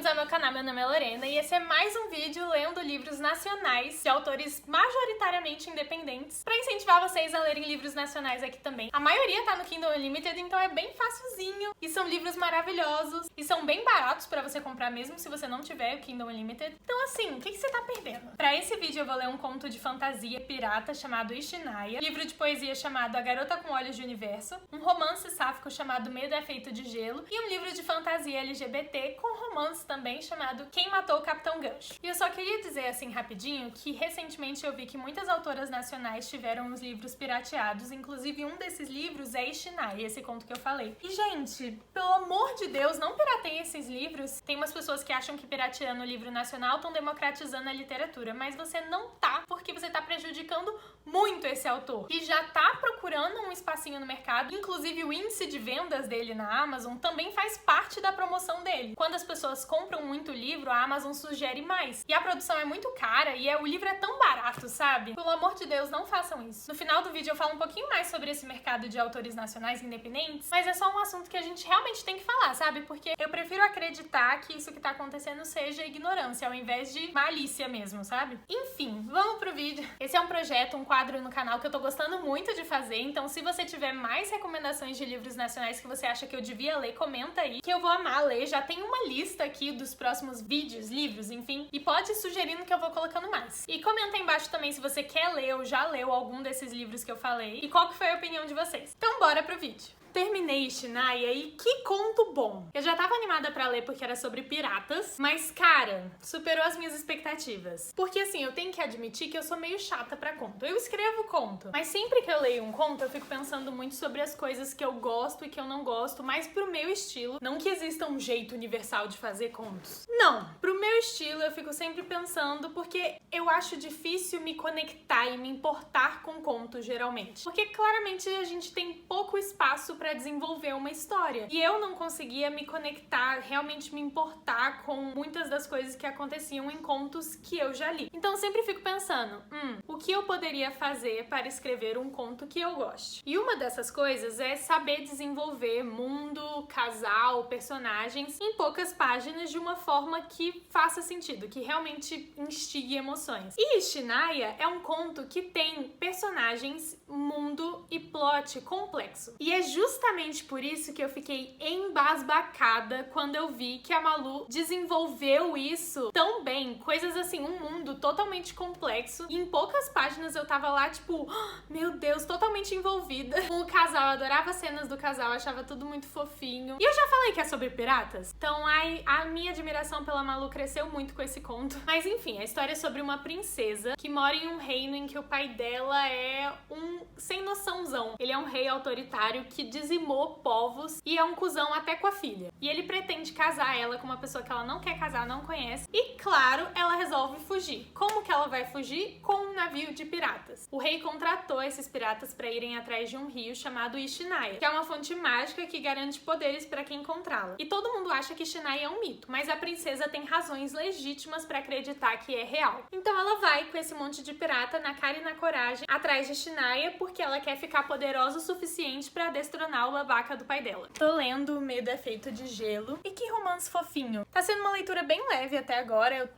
bem-vindos ao meu canal, meu nome é Lorena e esse é mais um vídeo lendo livros nacionais de autores majoritariamente independentes pra incentivar vocês a lerem livros nacionais aqui também. A maioria tá no Kindle Unlimited, então é bem facilzinho e são livros maravilhosos e são bem baratos pra você comprar mesmo se você não tiver o Kindle Unlimited. Então assim, o que você tá perdendo? Pra esse vídeo eu vou ler um conto de fantasia pirata chamado Ishinaya, livro de poesia chamado A Garota com Olhos de Universo, um romance sáfico chamado Medo é Feito de Gelo e um livro de fantasia LGBT com romance também chamado Quem Matou o Capitão Gancho. E eu só queria dizer assim rapidinho que recentemente eu vi que muitas autoras nacionais tiveram os livros pirateados, inclusive um desses livros é Ishinaya, esse conto que eu falei. E gente, pelo amor de Deus, não pirateiem esses livros. Tem umas pessoas que acham que pirateando o livro nacional estão democratizando a literatura, mas você não tá, porque você tá prejudicando muito esse autor, que já tá procurando um espacinho no mercado. Inclusive o índice de vendas dele na Amazon também faz parte da promoção dele. Quando as pessoas compram muito livro, a Amazon sugere mais. E a produção é muito cara e o livro é tão barato, sabe? Pelo amor de Deus, não façam isso. No final do vídeo eu falo um pouquinho mais sobre esse mercado de autores nacionais independentes, mas é só um assunto que a gente realmente tem que falar, sabe? Porque eu prefiro acreditar que isso que tá acontecendo seja ignorância, ao invés de malícia mesmo, sabe? Enfim, vamos pro vídeo. Esse é um projeto, um quadro no canal que eu tô gostando muito de fazer, então se você tiver mais recomendações de livros nacionais que você acha que eu devia ler, comenta aí, que eu vou amar ler. Já tem uma lista aqui dos próximos vídeos, livros, enfim, e pode ir sugerindo que eu vou colocando mais. E comenta aí embaixo também se você quer ler ou já leu algum desses livros que eu falei e qual que foi a opinião de vocês. Então bora pro vídeo. Terminei Ishinaya e que conto bom! Eu já tava animada pra ler porque era sobre piratas, mas cara, superou as minhas expectativas. Porque assim, eu tenho que admitir que eu sou meio chata pra conto. Eu escrevo conto, mas sempre que eu leio um conto eu fico pensando muito sobre as coisas que eu gosto e que eu não gosto, mais pro meu estilo. Não que exista um jeito universal de fazer contos. Não, pro meu estilo eu fico sempre pensando porque eu acho difícil me conectar e me importar com contos geralmente. Porque claramente a gente tem pouco espaço pra desenvolver uma história. E eu não conseguia me conectar, realmente me importar com muitas das coisas que aconteciam em contos que eu já li. Então eu sempre fico pensando, o que eu poderia fazer para escrever um conto que eu goste? E uma dessas coisas é saber desenvolver mundo, casal, personagens em poucas páginas de uma forma que faça sentido, que realmente instigue emoções. E Ishinaya é um conto que tem personagens, mundo e plot complexo. E é justamente por isso que eu fiquei embasbacada quando eu vi que a Malu desenvolveu isso tão bem. Coisas assim, um mundo totalmente complexo. E em poucas páginas eu tava lá, tipo, meu Deus, totalmente envolvida com o casal. Eu adorava as cenas do casal, achava tudo muito fofinho. E eu já falei que é sobre piratas, então a minha admiração pela Malu cresceu muito com esse conto. Mas enfim, a história é sobre uma princesa que mora em um reino em que o pai dela é um sem noçãozão. Ele é um rei autoritário que dizimou povos e é um cuzão até com a filha. E ele pretende casar ela com uma pessoa que ela não quer casar, não conhece. E claro, ela resolve fugir. Como que ela vai fugir? Com um navio de piratas. O rei contratou esses piratas para irem atrás de um rio chamado Ishinaya, que é uma fonte mágica que garante poderes para quem encontrá-la. E todo mundo acha que Ishinaya é um mito, mas a princesa tem razões legítimas para acreditar que é real. Então ela vai com esse monte de pirata na cara e na coragem atrás de Ishinaya porque ela quer ficar poderosa o suficiente para destronar o babaca do pai dela. Tô lendo Medo é Feito de Gelo. E que romance fofinho. Tá sendo uma leitura bem leve até agora.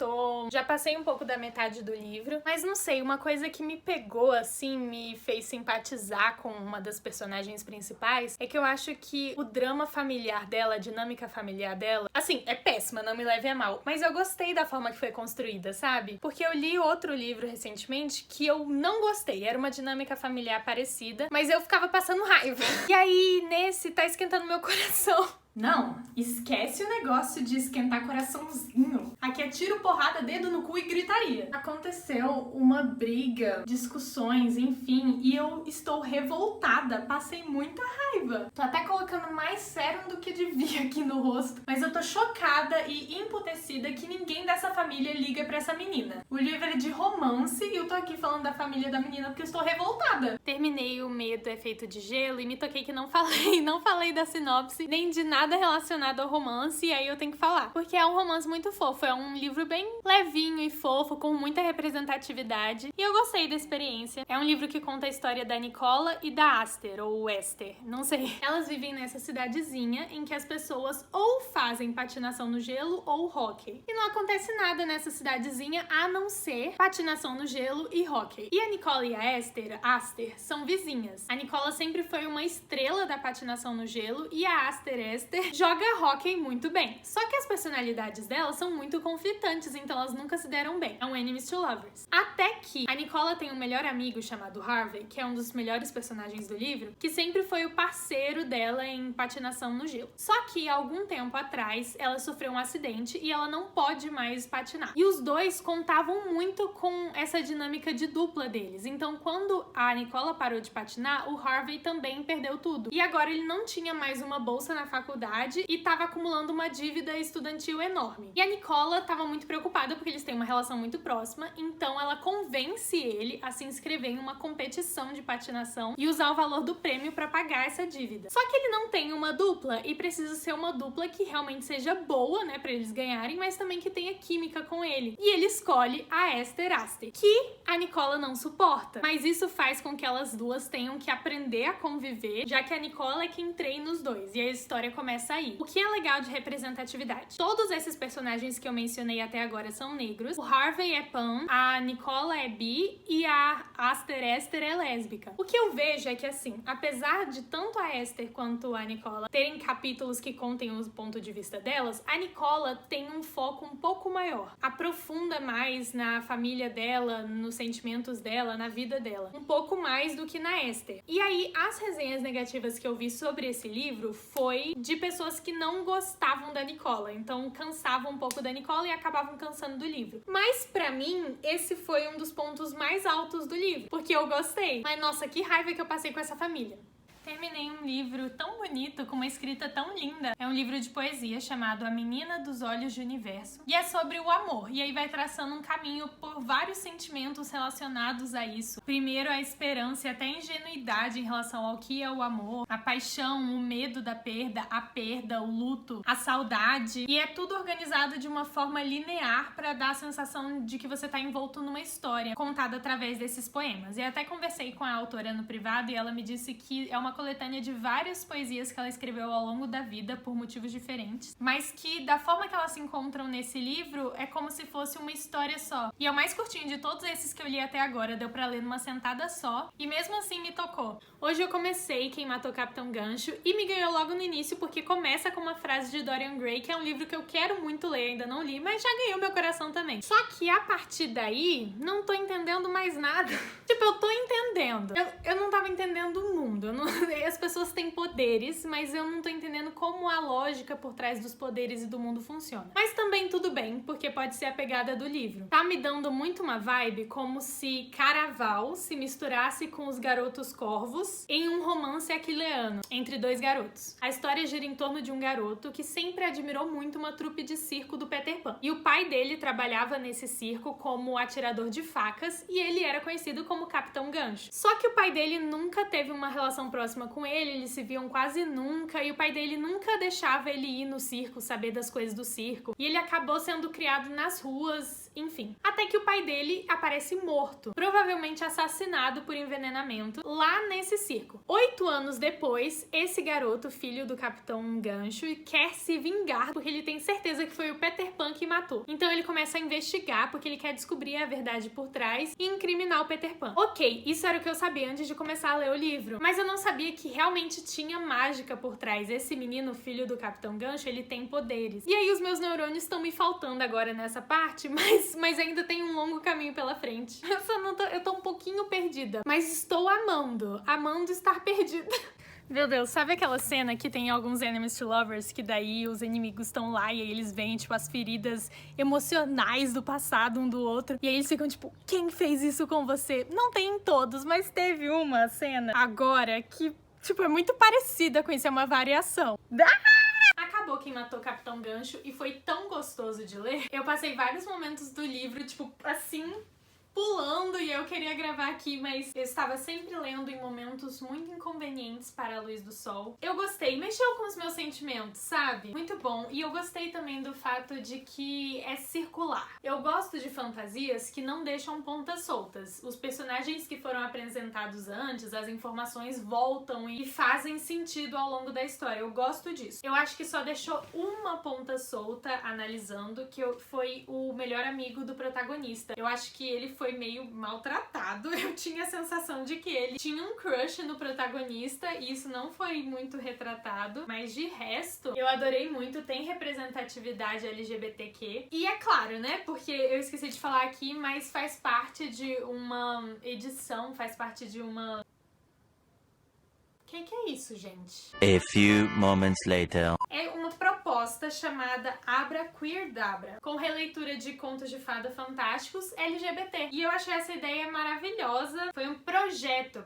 Já passei um pouco da metade do livro, mas não sei, uma coisa que me pegou assim, me fez simpatizar com uma das personagens principais, é que eu acho que o drama familiar dela, a dinâmica familiar dela, assim, é péssima, não me leve a mal, mas eu gostei da forma que foi construída, sabe? Porque eu li outro livro recentemente que eu não gostei, era uma dinâmica familiar parecida, mas eu ficava passando raiva. E aí, nesse, tá esquentando meu coração. Não, esquece o negócio de esquentar coraçãozinho. Aqui é tiro, porrada, dedo no cu e gritaria. Aconteceu uma briga, discussões, enfim, e eu estou revoltada. Passei muita raiva. Tô até colocando mais sérum do que devia aqui no rosto, mas eu tô chocada e emputecida que ninguém dessa família liga pra essa menina. O livro é de romance e eu tô aqui falando da família da menina porque eu estou revoltada. Terminei o Medo é Feito de Gelo e me toquei que não falei da sinopse, nem de nada nada relacionado ao romance, e aí eu tenho que falar. Porque é um romance muito fofo, é um livro bem levinho e fofo, com muita representatividade. E eu gostei da experiência. É um livro que conta a história da Nicola e da Aster, ou Esther, não sei. Elas vivem nessa cidadezinha em que as pessoas ou fazem patinação no gelo ou hóquei. E não acontece nada nessa cidadezinha a não ser patinação no gelo e hóquei. E a Nicola e a Aster, são vizinhas. A Nicola sempre foi uma estrela da patinação no gelo e a Esther joga hóquei muito bem. Só que as personalidades delas são muito conflitantes, então elas nunca se deram bem. É um enemies to lovers. Até que a Nicola tem um melhor amigo chamado Harvey, que é um dos melhores personagens do livro, que sempre foi o parceiro dela em patinação no gelo. Só que, algum tempo atrás, ela sofreu um acidente e ela não pode mais patinar. E os dois contavam muito com essa dinâmica de dupla deles. Então, quando a Nicola parou de patinar, o Harvey também perdeu tudo. E agora ele não tinha mais uma bolsa na faculdade e estava acumulando uma dívida estudantil enorme. E a Nicola estava muito preocupada porque eles têm uma relação muito próxima, então ela convence ele a se inscrever em uma competição de patinação e usar o valor do prêmio para pagar essa dívida. Só que ele não tem uma dupla e precisa ser uma dupla que realmente seja boa, né, para eles ganharem, mas também que tenha química com ele. E ele escolhe a Esther Aster, que a Nicola não suporta. Mas isso faz com que elas duas tenham que aprender a conviver, já que a Nicola é quem treina os dois. E a história começa aí. O que é legal de representatividade? Todos esses personagens que eu mencionei até agora são negros. O Harvey é pan, a Nicola é bi e a Esther é lésbica. O que eu vejo é que, assim, apesar de tanto a Esther quanto a Nicola terem capítulos que contem o ponto de vista delas, a Nicola tem um foco um pouco maior. Aprofunda mais na família dela, nos sentimentos dela, na vida dela. Um pouco mais do que na Esther. E aí, as resenhas negativas que eu vi sobre esse livro foi de pessoas que não gostavam da Nicola. Então, cansavam um pouco da Nicola e acabavam cansando do livro. Mas, pra mim, esse foi um dos pontos mais altos do livro. Porque eu gostei. Mas, nossa, que raiva que eu passei com essa família. Terminei um livro tão bonito, com uma escrita tão linda. É um livro de poesia chamado A Menina dos Olhos de Universo. E é sobre o amor. E aí vai traçando um caminho por vários sentimentos relacionados a isso. Primeiro a esperança e até a ingenuidade em relação ao que é o amor. A paixão, o medo da perda, o luto, a saudade. E é tudo organizado de uma forma linear para dar a sensação de que você tá envolto numa história contada através desses poemas. E até conversei com a autora no privado e ela me disse que é uma coletânea de várias poesias que ela escreveu ao longo da vida por motivos diferentes, mas que da forma que elas se encontram nesse livro é como se fosse uma história só. E é o mais curtinho de todos esses que eu li até agora, deu pra ler numa sentada só e mesmo assim me tocou. Hoje eu comecei Quem Matou Capitão Gancho e me ganhou logo no início porque começa com uma frase de Dorian Gray, que é um livro que eu quero muito ler, ainda não li, mas já ganhou meu coração também. Só que a partir daí, não tô entendendo mais nada. Tipo, eu tô entendendo. Eu não tava entendendo o mundo, as pessoas têm poderes, mas eu não tô entendendo como a lógica por trás dos poderes e do mundo funciona. Mas também tudo bem, porque pode ser a pegada do livro. Tá me dando muito uma vibe como se Caraval se misturasse com Os Garotos Corvos em um romance aquileano entre dois garotos. A história gira em torno de um garoto que sempre admirou muito uma trupe de circo do Peter Pan. E o pai dele trabalhava nesse circo como atirador de facas e ele era conhecido como Capitão Gancho. Só que o pai dele nunca teve uma relação próxima com ele, eles se viam quase nunca, e o pai dele nunca deixava ele ir no circo, saber das coisas do circo. E ele acabou sendo criado nas ruas, enfim. Até que o pai dele aparece morto, provavelmente assassinado por envenenamento, lá nesse circo. 8 anos depois, esse garoto, filho do Capitão Gancho, quer se vingar, porque ele tem certeza que foi o Peter Pan que matou. Então ele começa a investigar, porque ele quer descobrir a verdade por trás e incriminar o Peter Pan. Ok, isso era o que eu sabia antes de começar a ler o livro, mas eu não sabia que realmente tinha mágica por trás. Esse menino, filho do Capitão Gancho, ele tem poderes. E aí os meus neurônios estão me faltando agora nessa parte, mas ainda tem um longo caminho pela frente. Eu tô um pouquinho perdida, mas estou amando estar perdida. Meu Deus, sabe aquela cena que tem alguns enemies to lovers que daí os inimigos estão lá e aí eles veem, tipo, as feridas emocionais do passado um do outro e aí eles ficam, tipo, quem fez isso com você? Não tem em todos, mas teve uma cena agora que, tipo, é muito parecida com isso, é uma variação. Acabou Quem Matou Capitão Gancho e foi tão gostoso de ler. Eu passei vários momentos do livro, tipo, assim, pulando e eu queria gravar aqui, mas eu estava sempre lendo em momentos muito inconvenientes para a luz do sol. Eu gostei, mexeu com os meus sentimentos, sabe? Muito bom. E eu gostei também do fato de que é circular. Eu gosto de fantasias que não deixam pontas soltas. Os personagens que foram apresentados antes, as informações voltam e fazem sentido ao longo da história. Eu gosto disso. Eu acho que só deixou uma ponta solta, analisando, que foi o melhor amigo do protagonista. Eu acho que ele foi meio maltratado. Eu tinha a sensação de que ele tinha um crush no protagonista e isso não foi muito retratado, mas de resto, eu adorei muito. Tem representatividade LGBTQ. E é claro, né, porque eu esqueci de falar aqui, mas faz parte de uma edição, faz parte de uma... Que é isso, gente? A few moments later. É uma proposta chamada Abraqueerdabra, com releitura de contos de fada fantásticos LGBT. E eu achei essa ideia maravilhosa. Foi um projeto,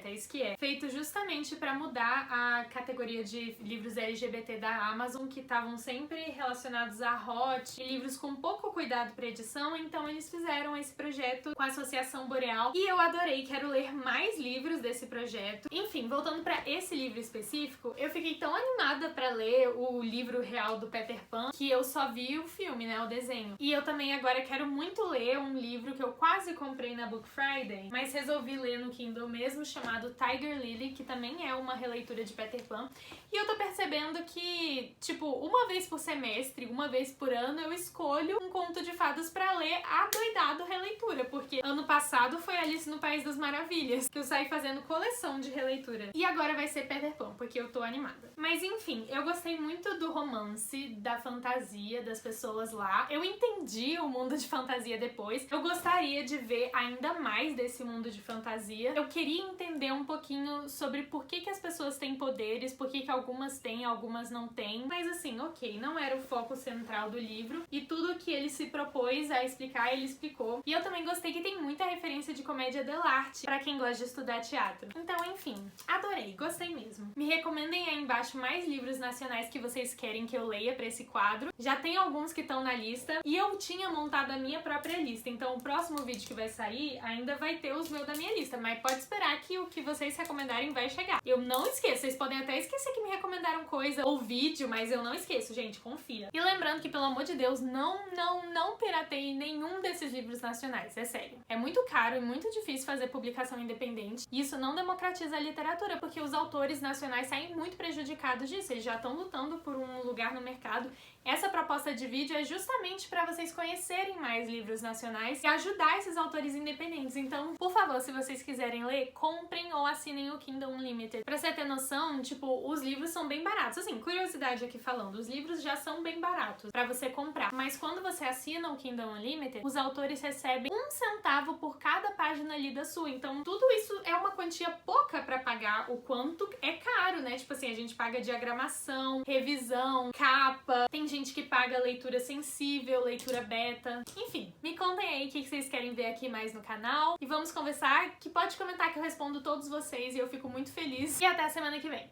é isso que é, feito justamente para mudar a categoria de livros LGBT da Amazon, que estavam sempre relacionados a hot e livros com pouco cuidado para edição. Então eles fizeram esse projeto com a Associação Boreal e eu adorei, quero ler mais livros desse projeto. Enfim, voltando para esse livro específico, eu fiquei tão animada para ler o livro real do Peter Pan que eu só vi o filme, né, o desenho. E eu também agora quero muito ler um livro que eu quase comprei na Book Friday, mas resolvi ler no Kindle mesmo, chamado Tiger Lily, que também é uma releitura de Peter Pan. E eu tô percebendo que, tipo, uma vez por semestre, uma vez por ano, eu escolho um conto de fadas pra ler adoidado releitura, porque ano passado foi Alice no País das Maravilhas, que eu saí fazendo coleção de releitura. E agora vai ser Peter Pan, porque eu tô animada. Mas enfim, eu gostei muito do romance, da fantasia, das pessoas lá. Eu entendi o mundo de fantasia depois. Eu gostaria de ver ainda mais desse mundo de fantasia. Eu queria entender um pouquinho sobre por que as pessoas têm poderes, por que algumas têm, algumas não têm. Mas assim, ok, não era o foco central do livro. E tudo que ele se propôs a explicar, ele explicou. E eu também gostei que tem muita referência de comédia dell'arte, pra quem gosta de estudar teatro. Então, enfim, adorei, gostei mesmo. Me recomendem aí embaixo mais livros nacionais que vocês querem que eu leia pra esse quadro. Já tem alguns que estão na lista. E eu tinha montado a minha própria lista. Então, o próximo vídeo que vai sair ainda vai ter os meus da minha lista. Mas pode esperar que o que vocês recomendarem vai chegar. Eu não esqueço, vocês podem até esquecer que me recomendaram coisa ou vídeo, mas eu não esqueço, gente, confia. E lembrando que, pelo amor de Deus, não pirateie nenhum desses livros nacionais, é sério. É muito caro e muito difícil fazer publicação independente, e isso não democratiza a literatura, porque os autores nacionais saem muito prejudicados disso, eles já estão lutando por um lugar no mercado. Essa proposta de vídeo é justamente para vocês conhecerem mais livros nacionais e ajudar esses autores independentes. Então, por favor, se vocês quiserem ler, comprem ou assinem o Kindle Unlimited. Pra você ter noção, tipo, os livros são bem baratos. Assim, curiosidade aqui falando, os livros já são bem baratos pra você comprar. Mas quando você assina o Kindle Unlimited, os autores recebem 1 centavo por cada página lida sua. Então, tudo isso é uma quantia pouca pra pagar o quanto é caro, né? Tipo assim, a gente paga diagramação, revisão, capa, tem gente que paga leitura sensível, leitura beta. Enfim, me contem aí o que vocês querem ver aqui mais no canal. E vamos conversar, que pode comentar que eu respondo todos vocês e eu fico muito feliz. E até a semana que vem.